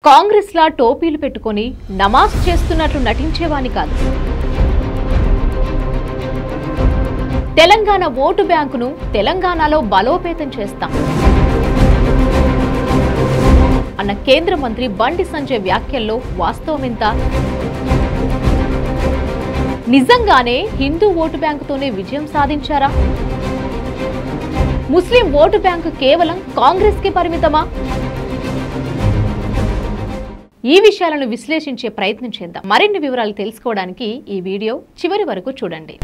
కాంగ్రెస్ లా టోపీలు పెట్టుకొని నమాజ్ చేస్తున్నట్లు నటించేవాని కాదు. తెలంగాణ ఓటు బ్యాంకును తెలంగాణలో బలోపేతం చేస్తాం అన్న కేంద్ర మంత్రి బండి సంజయ్ వ్యాఖ్యల్లో వాస్తవమెంత? నిజంగానే హిందూ ఓటు బ్యాంకుతోనే విజయం సాధించారా? ముస్లిం ఓటు బ్యాంకు కేవలం కాంగ్రెస్ కి పరిమితమా? ఈ విషయాలను విశ్లేషించే ప్రయత్నం చేద్దాం. మరిన్ని వివరాలు తెలుసుకోవడానికి ఈ వీడియో చివరి వరకు చూడండి.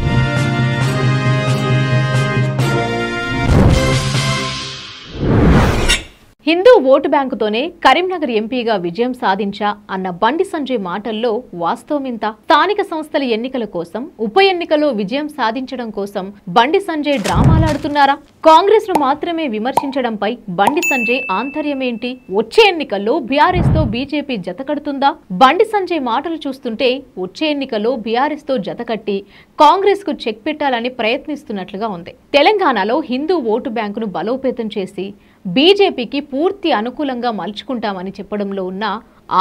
హిందూ ఓటు బ్యాంకుతోనే కరీంనగర్ ఎంపీగా విజయం సాధించా అన్న బండి సంజయ్ మాటల్లో వాస్తవమింత? స్థానిక సంస్థల ఎన్నికల కోసం ఉప ఎన్నికల్లో విజయం సాధించడం కోసం బండి సంజయ్ డ్రామాలాడుతున్నారా? కాంగ్రెస్ ను మాత్రమే విమర్శించడంపై బండి సంజయ్ ఆంతర్యమేంటి? వచ్చే ఎన్నికల్లో బీఆర్ఎస్ తో బీజేపీ జతకడుతుందా? బండి సంజయ్ మాటలు చూస్తుంటే వచ్చే ఎన్నికల్లో బీఆర్ఎస్ తో జతకట్టి కాంగ్రెస్ కు చెక్ పెట్టాలని ప్రయత్నిస్తున్నట్లుగా ఉంది. తెలంగాణలో హిందూ ఓటు బ్యాంకును బలోపేతం చేసి బీజేపీకి పూర్తి అనుకూలంగా మలుచుకుంటామని చెప్పడంలో ఉన్న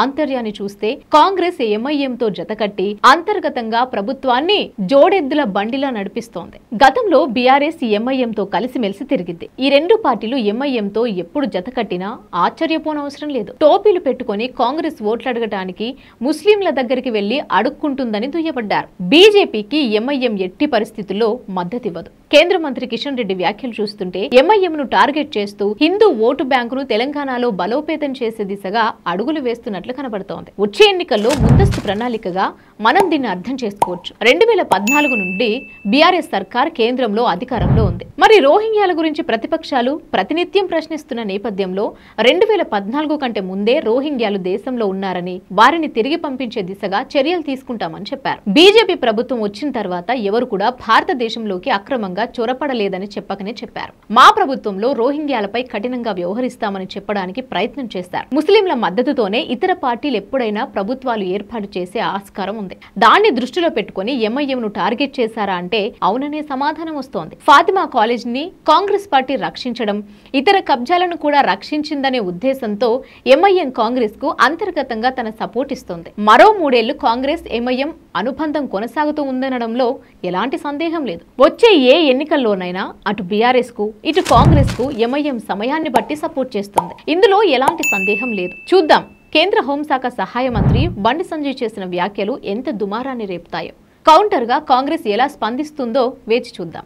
ఆంతర్యాన్ని చూస్తే కాంగ్రెస్ ఎంఐఎంతో జతకట్టి అంతర్గతంగా ప్రభుత్వాన్ని జోడెద్దుల బండిలా నడిపిస్తోంది. గతంలో బీఆర్ఎస్ ఎంఐఎంతో కలిసిమెలిసి తిరిగింది. ఈ రెండు పార్టీలు ఎంఐఎంతో ఎప్పుడు జతకట్టినా ఆశ్చర్యపోనవసరం లేదు. టోపీలు పెట్టుకుని కాంగ్రెస్ ఓట్లు అడగటానికి ముస్లింల దగ్గరికి వెళ్లి అడుక్కుంటుందని దుయ్యబడ్డారు. బీజేపీకి ఎంఐఎం ఎట్టి పరిస్థితుల్లో మద్దతివ్వదు. కేంద్ర మంత్రి కిషన్ రెడ్డి వ్యాఖ్యలు చూస్తుంటే ఎంఐఎంను టార్గెట్ చేస్తూ హిందూ ఓటు బ్యాంకును తెలంగాణలో బలోపేతం చేసే దిశగా అడుగులు వేస్తున్నట్లు కనబడుతోంది. వచ్చే ఎన్నికల్లో ముందస్తు ప్రణాళికగా మనం దీన్ని అర్థం చేసుకోవచ్చు. 2014 నుండి బీఆర్ఎస్ సర్కార్ కేంద్రంలో అధికారంలో ఉంది. మరి రోహింగ్యాల గురించి ప్రతిపక్షాలు ప్రతినిత్యం ప్రశ్నిస్తున్న నేపథ్యంలో 2014 కంటే ముందే రోహింగ్యాలు దేశంలో ఉన్నారని వారిని తిరిగి పంపించే దిశగా చర్యలు తీసుకుంటామని చెప్పారు. బీజేపీ ప్రభుత్వం వచ్చిన తర్వాత ఎవరు కూడా భారతదేశంలోకి అక్రమంగా చొరపడలేదని చెప్పకనే చెప్పారు. మా ప్రభుత్వంలో రోహింగ్యాలపై కఠినంగా వ్యవహరిస్తామని చెప్పడానికి ప్రయత్నం చేశారు. ముస్లింల మద్దతుతోనే ఇతర పార్టీలు ఎప్పుడైనా ప్రభుత్వాలు ఏర్పాటు చేసే ఆస్కారం ఉంది. దాన్ని దృష్టిలో పెట్టుకుని ఎంఐఎంను టార్గెట్ చేశారా అంటే అవుననే సమాధానం వస్తోంది. ఫాతిమా కాలేజ్ ని కాంగ్రెస్ పార్టీ రక్షించడం, ఇతర కబ్జాలను కూడా రక్షించిందనే ఉద్దేశంతో ఎంఐఎం కాంగ్రెస్ కు అంతర్గతంగా తన సపోర్ట్ ఇస్తోంది. మరో 3 ఏళ్లు కాంగ్రెస్ ఎంఐఎం అనుబంధం కొనసాగుతూ ఉందనడంలో ఎలాంటి సందేహం లేదు. వచ్చే ఏ ఎన్నికల్లోనైనా అటు బీఆర్ఎస్ కు ఇటు కాంగ్రెస్ కు ఎంఐఎం సమయాన్ని బట్టి సపోర్ట్ చేస్తుంది. ఇందులో ఎలాంటి సందేహం లేదు. చూద్దాం కేంద్ర హోంశాఖ సహాయ మంత్రి బండి సంజయ్ చేసిన వ్యాఖ్యలు ఎంత దుమారాన్ని రేపుతాయో. కౌంటర్ గా కాంగ్రెస్ ఎలా స్పందిస్తుందో వేచి చూద్దాం.